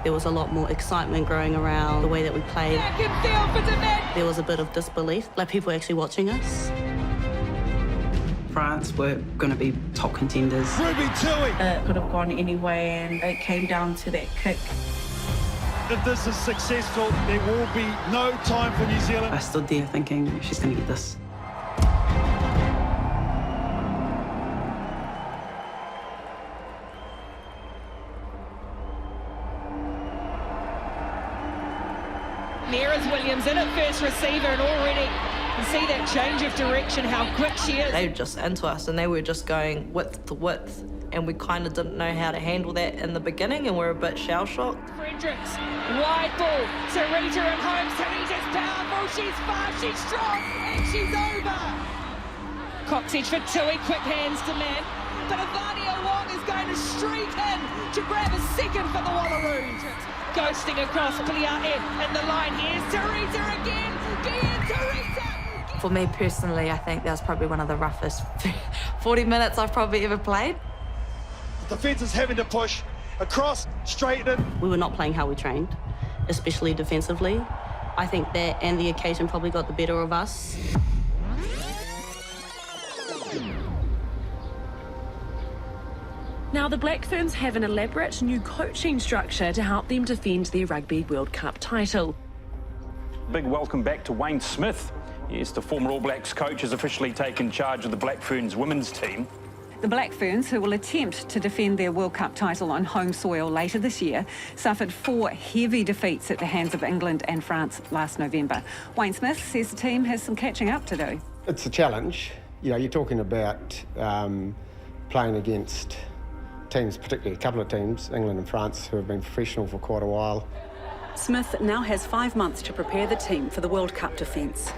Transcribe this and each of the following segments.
There was a lot more excitement growing around the way that we played. There was a bit of disbelief, like people actually watching us. France were going to be top contenders. It could have gone any way, and it came down to that kick. If this is successful, there will be no time for New Zealand. I stood there thinking, she's going to get this. Nearest Williams in at first receiver, and already you see that change of direction, how quick she is. They were just into us, and they were just going width to width, and we kind of didn't know how to handle that in the beginning, and we're a bit shell-shocked. Fredericks, wide ball, Sarita and Holmes. Sarita's powerful, she's fast, she's strong, and she's over. Coxedge for Tui, quick hands to man, but Avania Wong is going to streak in to grab a second for the Wallaroos. Ghosting across Pliate, and the line here's Sarita again, Gian Sarita. For me personally, I think that was probably one of the roughest 40 minutes I've probably ever played. The defence is having to push across, straighten it. We were not playing how we trained, especially defensively. I think that and the occasion probably got the better of us. Now, the Black Ferns have an elaborate new coaching structure to help them defend their Rugby World Cup title. Big welcome back to Wayne Smith. Yes, the former All Blacks coach has officially taken charge of the Black Ferns women's team. The Black Ferns, who will attempt to defend their World Cup title on home soil later this year, suffered 4 heavy defeats at the hands of England and France last November. Wayne Smith says the team has some catching up to do. It's a challenge. You know, you're talking about playing against teams, particularly a couple of teams, England and France, who have been professional for quite a while. Smith now has 5 months to prepare the team for the World Cup defence.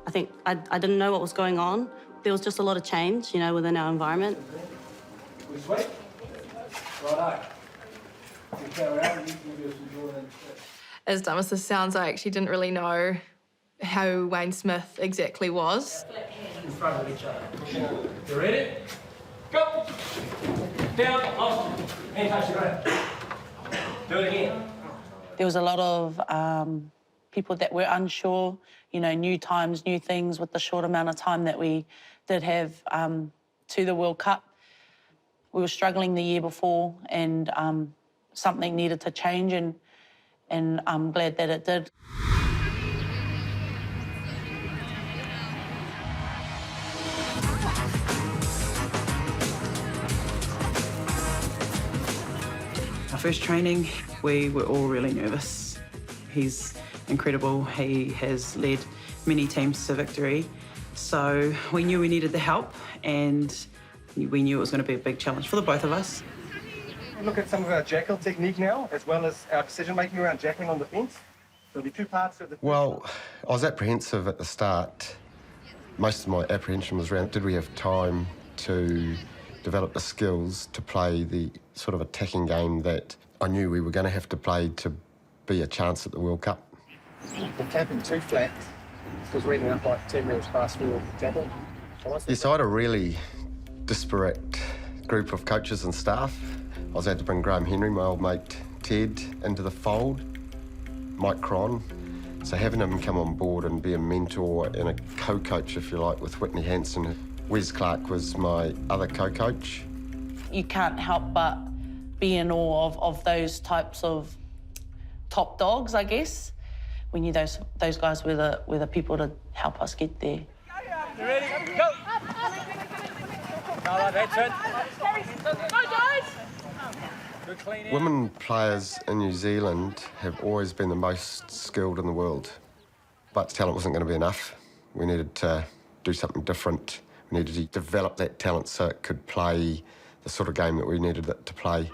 I think I didn't know what was going on. There was just a lot of change, you know, within our environment. As dumb as this sounds, I actually didn't really know how Wayne Smith exactly was. In front of each other. You ready? Go! Down, off, hand touch the ground. Do it again. There was a lot of people that were unsure, you know, new times, new things with the short amount of time that we did have to the World Cup. We were struggling the year before, and something needed to change, and I'm glad that it did. Our first training, we were all really nervous. He's incredible. He has led many teams to victory. So we knew we needed the help, and we knew it was going to be a big challenge for the both of us. Look at some of our jackal technique now, as well as our decision-making around jackling on the fence. There'll be 2 parts of the... Well, I was apprehensive at the start. Most of my apprehension was around, did we have time to develop the skills to play the sort of attacking game that I knew we were going to have to play to be a chance at the World Cup. We're camping too flat, because we're ending up like 10 metres past field tackle. Yes, I had a really disparate group of coaches and staff. I was able to bring Graham Henry, my old mate Ted, into the fold, Mike Cron. So having him come on board and be a mentor and a co-coach, if you like, with Whitney Hanson. Wes Clark was my other co-coach. You can't help but be in awe of those types of top dogs, I guess. We knew those guys were the people to help us get there. You ready? Go! All right, that's it. Go, guys! Good clean out. Women players in New Zealand have always been the most skilled in the world, but talent wasn't going to be enough. We needed to do something different. We needed to develop that talent so it could play the sort of game that we needed it to play.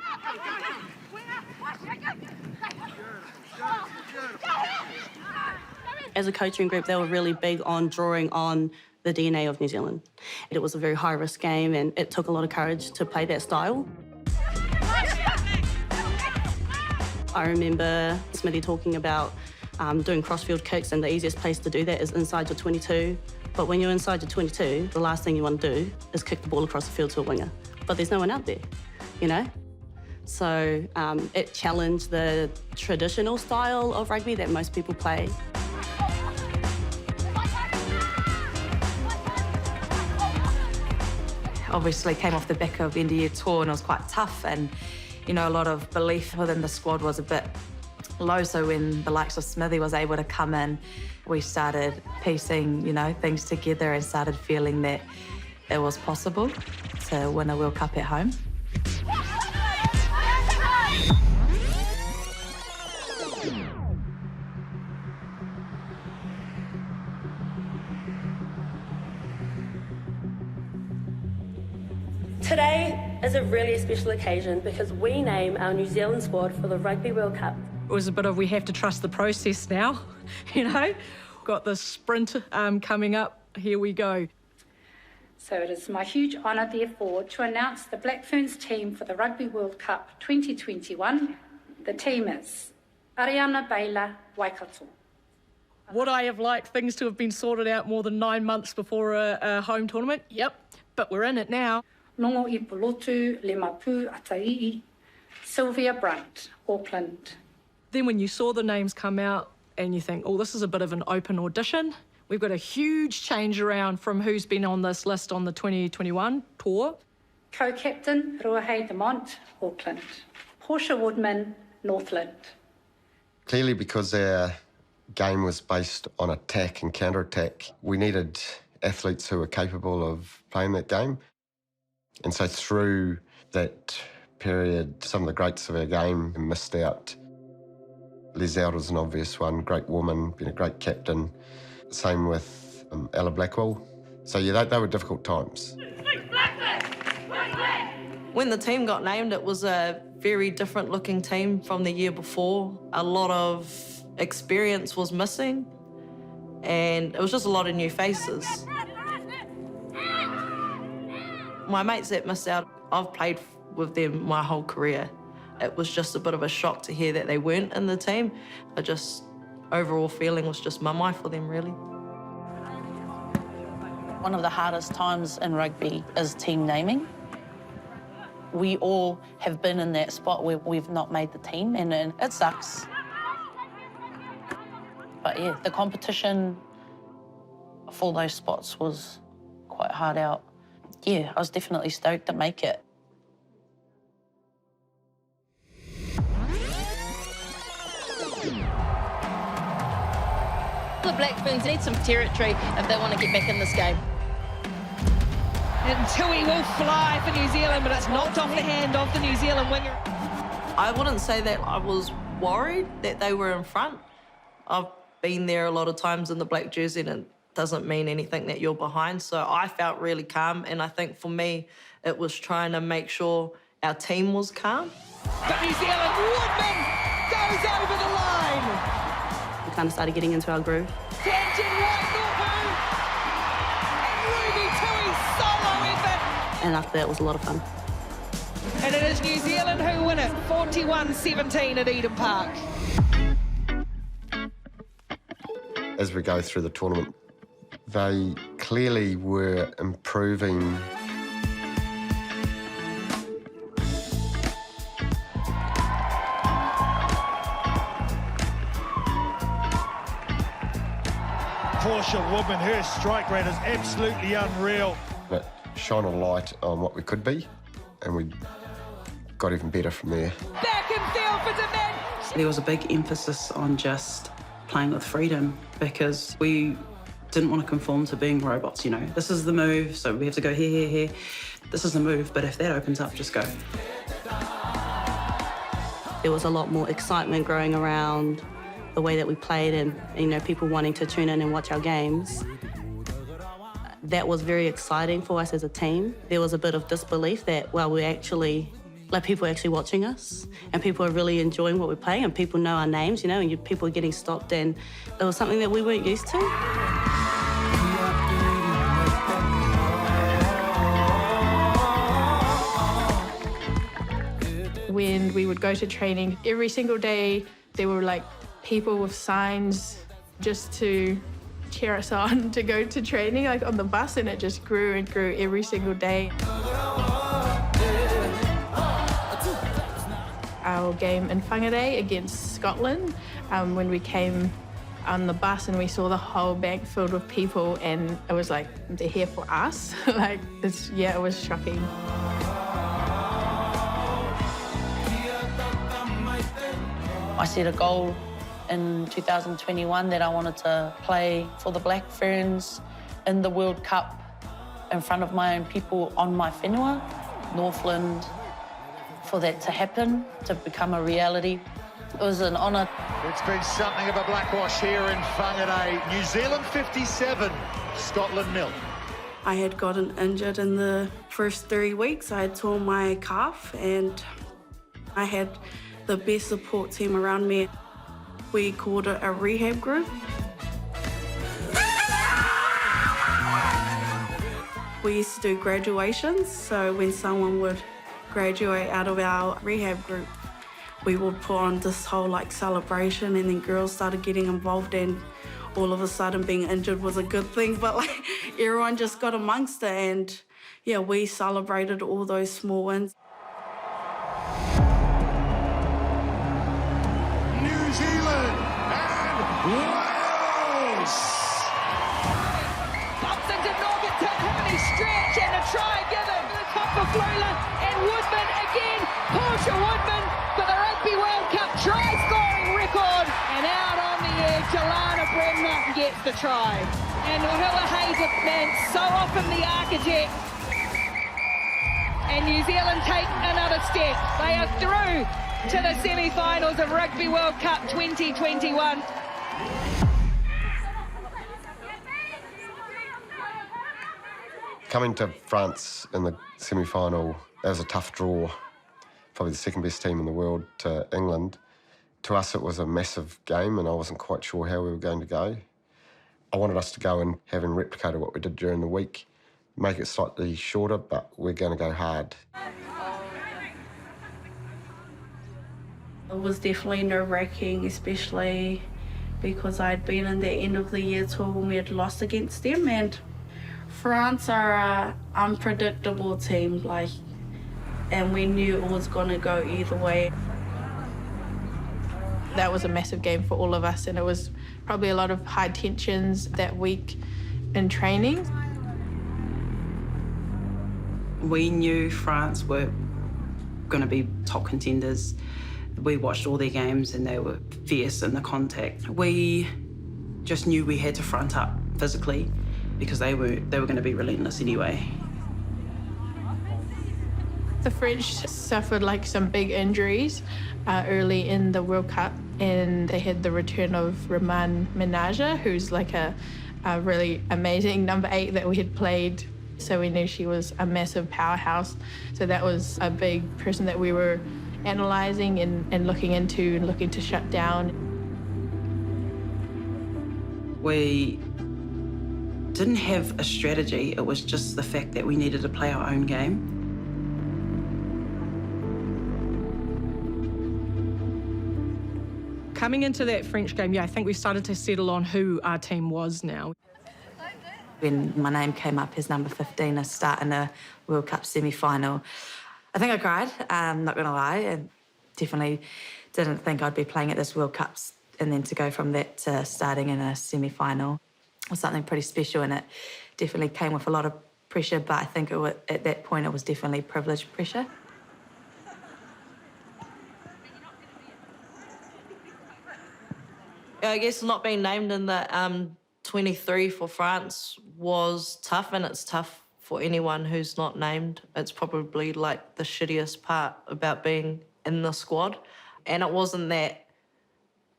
As a coaching group, they were really big on drawing on the DNA of New Zealand. It was a very high-risk game, and it took a lot of courage to play that style. I remember Smithy talking about doing crossfield kicks, and the easiest place to do that is inside your 22. But when you're inside your 22, the last thing you want to do is kick the ball across the field to a winger. But there's no one out there, you know? So it challenged the traditional style of rugby that most people play. Obviously came off the back of end of year tour and it was quite tough, and you know, a lot of belief within the squad was a bit low. So when the likes of Smithy was able to come in, we started piecing, you know, things together and started feeling that it was possible to win a World Cup at home. Today is a really special occasion because we name our New Zealand squad for the Rugby World Cup. It was a bit of we have to trust the process now, you know. Got the sprint coming up, here we go. So it is my huge honour, therefore, to announce the Black Ferns team for the Rugby World Cup 2021. The team is Ariana Baila Waikato. Would I have liked things to have been sorted out more than 9 months before a home tournament? Yep, but we're in it now. Nongo Ipolotu, Lemapu, Atai, Sylvia Brunt, Auckland. Then when you saw the names come out and you think, oh, this is a bit of an open audition. We've got a huge change around from who's been on this list on the 2021 tour. Co-captain, Ruahei de Mont, Auckland. Portia Woodman, Northland. Clearly, because our game was based on attack and counter-attack, we needed athletes who were capable of playing that game. And so through that period, some of the greats of our game missed out. Les was an obvious one, great woman, been a great captain. Same with Ella Blackwell. So yeah, they were difficult times. When the team got named, it was a very different looking team from the year before. A lot of experience was missing, and it was just a lot of new faces. My mates that missed out, I've played with them my whole career. It was just a bit of a shock to hear that they weren't in the team. Overall feeling was just mummy for them, really. One of the hardest times in rugby is team naming. We all have been in that spot where we've not made the team, and it sucks. But yeah, the competition for those spots was quite hard out. Yeah, I was definitely stoked to make it. The Black Ferns need some territory if they want to get back in this game. And Tui will fly for New Zealand, but it's knocked off the hand of the New Zealand winger. I wouldn't say that I was worried that they were in front. I've been there a lot of times in the black jersey, and it doesn't mean anything that you're behind. So I felt really calm, and I think for me, it was trying to make sure our team was calm. But New Zealand, Woodman goes over the line. We kind of started getting into our groove. Tangent Wainohu and Ruby Tui's solo effort. And after that, it was a lot of fun. And it is New Zealand who win it, 41-17 at Eden Park. As we go through the tournament, they clearly were improving. Portia Woodman, her strike rate is absolutely unreal. It shone a light on what we could be, and we got even better from there. Back in field for Demand. There was a big emphasis on just playing with freedom because we didn't want to conform to being robots, you know. This is the move, so we have to go here, here, here. This is the move, but if that opens up, just go. There was a lot more excitement growing around the way that we played, and, you know, people wanting to tune in and watch our games. That was very exciting for us as a team. There was a bit of disbelief that, well, we're actually, like, people are actually watching us, and people are really enjoying what we're playing, and people know our names, you know, and people are getting stopped, and it was something that we weren't used to. When we would go to training, every single day there were like people with signs just to cheer us on to go to training, like on the bus, and it just grew and grew every single day. our game in Whangarei against Scotland when we came on the bus and we saw the whole bank filled with people, and it was like, they're here for us. Like, it was shocking. I set a goal in 2021 that I wanted to play for the Black Ferns in the World Cup in front of my own people on my whenua, Northland. For that to happen, to become a reality, it was an honour. It's been something of a blackwash here in Whangarei. New Zealand 57, Scotland 0. I had gotten injured in the first 3 weeks. I had torn my calf and I had the best support team around me. We called it a rehab group. We used to do graduations, so when someone would graduate out of our rehab group, we would put on this whole like celebration, and then girls started getting involved, and all of a sudden being injured was a good thing, but like everyone just got amongst it, and yeah, we celebrated all those small wins. New Zealand and Wales! Bumps into Norgerton, Himany stretch and a try given. The top for Flula and Woodman again. Portia Woodman for the Rugby World Cup try scoring record. And out on the edge, Alana Bremner gets the try. And Ohila Hazelman, so often the architect. And New Zealand take another step. They are through to the semi-finals of Rugby World Cup 2021. Coming to France in the semi-final, that was a tough draw. Probably the second best team in the world to England. To us, it was a massive game, and I wasn't quite sure how we were going to go. I wanted us to go and having replicated what we did during the week, make it slightly shorter, but we're going to go hard. It was definitely nerve-wracking, especially because I'd been in the end of the year tour when we had lost against them, and France are an unpredictable team, and we knew it was going to go either way. That was a massive game for all of us, and it was probably a lot of high tensions that week in training. We knew France were going to be top contenders. We watched all their games and they were fierce in the contact. We just knew we had to front up physically because they were going to be relentless anyway. The French suffered some big injuries early in the World Cup, and they had the return of Roman Menager, who's a really amazing number 8 that we had played. So we knew she was a massive powerhouse. So that was a big person that we were analysing and looking into and looking to shut down. We didn't have a strategy. It was just the fact that we needed to play our own game. Coming into that French game, I think we started to settle on who our team was now. When my name came up as number 15, a start in a World Cup semi-final, I think I cried, not going to lie, and definitely didn't think I'd be playing at this World Cup, and then to go from that to starting in a semi-final was something pretty special, and it definitely came with a lot of pressure, but I think at that point it was definitely privileged pressure. I guess not being named in the 23 for France was tough, and it's tough for anyone who's not named. It's probably the shittiest part about being in the squad. And it wasn't that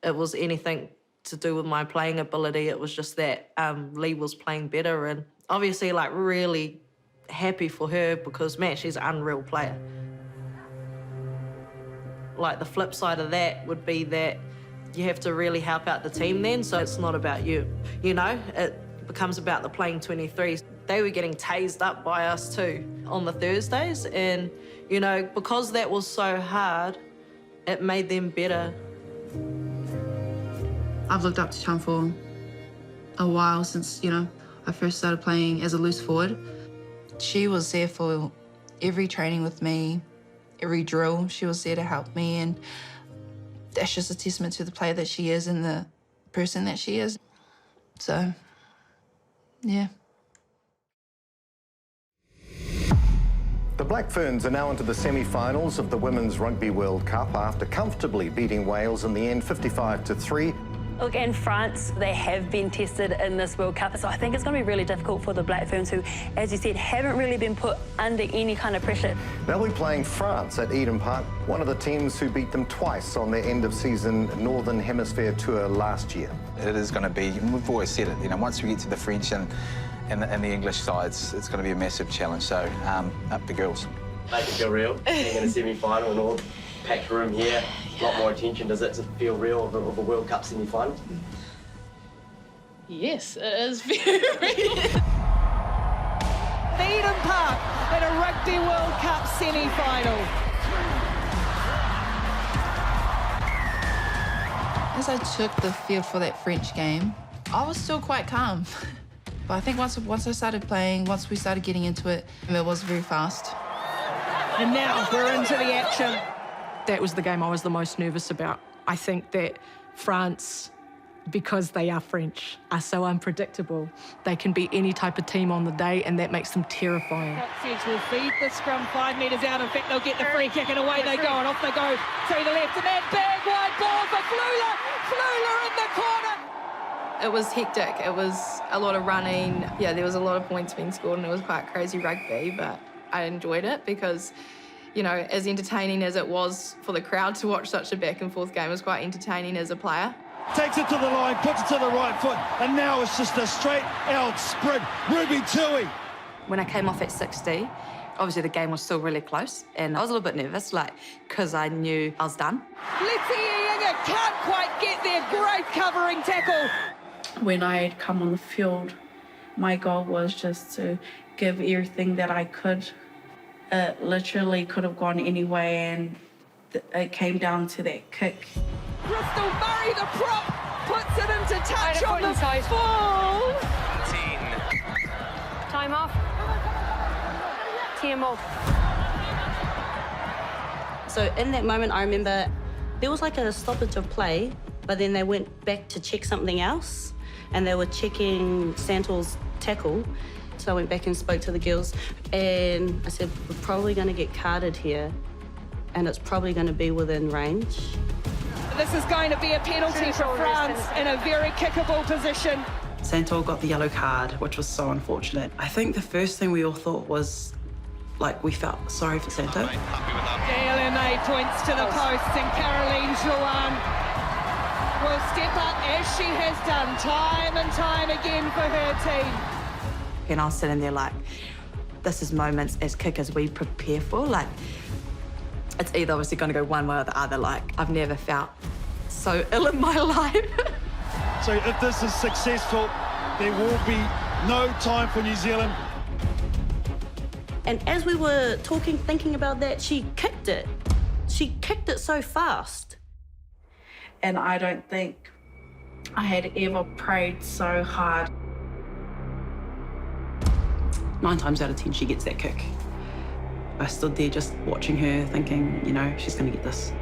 it was anything to do with my playing ability. It was just that Lee was playing better, and obviously really happy for her because, man, she's an unreal player. The flip side of that would be that you have to really help out the team then, so it's not about you. It becomes about the playing 23s. They were getting tased up by us too on the Thursdays, and, because that was so hard, it made them better. I've looked up to Chum for a while since, I first started playing as a loose forward. She was there for every training with me, every drill. She was there to help me, and that's just a testament to the player that she is and the person that she is. So, yeah. The Black Ferns are now into the semi-finals of the Women's Rugby World Cup after comfortably beating Wales in the end 55-3. Look, and France, they have been tested in this World Cup, so I think it's going to be really difficult for the Black Ferns, who, as you said, haven't really been put under any kind of pressure. They'll be playing France at Eden Park, one of the teams who beat them twice on their end-of-season Northern Hemisphere tour last year. It is going to be, and we've always said it, you know, once we get to the French and the English sides, it's going to be a massive challenge, so up the girls. Make it feel real, being in a semi-final and all, packed room here, a lot more attention. Does it feel real of a World Cup semi-final? Yes, it is very real. Eden Park in a Rugby World Cup semi-final. As I took the field for that French game, I was still quite calm. But I think once I started playing, once we started getting into it, it was very fast. And now we're into the action. That was the game I was the most nervous about. I think that France, because they are French, are so unpredictable. They can be any type of team on the day, and that makes them terrifying. Coxedge will feed the scrum 5 metres out. In fact, they'll get the free kick, and away they go, and off they go to the left. And that big wide ball for Flula. Flula in the corner. It was hectic. It was a lot of running. Yeah, there was a lot of points being scored, and it was quite crazy rugby, but I enjoyed it because, you know, as entertaining as it was for the crowd to watch such a back and forth game, it was quite entertaining as a player. Takes it to the line, puts it to the right foot, and now it's just a straight out sprint. Ruby Tui. When I came off at 60, obviously the game was still really close, and I was a little bit nervous, because I knew I was done. Letty can't quite get there. Great covering tackle. When I had come on the field, my goal was just to give everything that I could. It literally could have gone any way, and it came down to that kick. Crystal Murray, the prop, puts it into touch on the full. 10. Time off. 10 more. So in that moment, I remember there was like a stoppage of play, but then they went back to check something else, and they were checking Santor's tackle. So I went back and spoke to the girls, and I said, we're probably going to get carded here, and it's probably going to be within range. This is going to be a penalty for France in a very kickable position. Santor got the yellow card, which was so unfortunate. I think the first thing we all thought was, we felt sorry for Santor. DLMA points to the post, and Caroline Jouan will step up as she has done time and time again for her team. And I was sitting there this is moments as kickers we prepare for. It's either obviously going to go one way or the other. I've never felt so ill in my life. So if this is successful, there will be no time for New Zealand. And as we were talking, thinking about that, she kicked it. She kicked it so fast. And I don't think I had ever prayed so hard. 9 times out of 10, she gets that kick. I stood there just watching her, thinking, she's going to get this.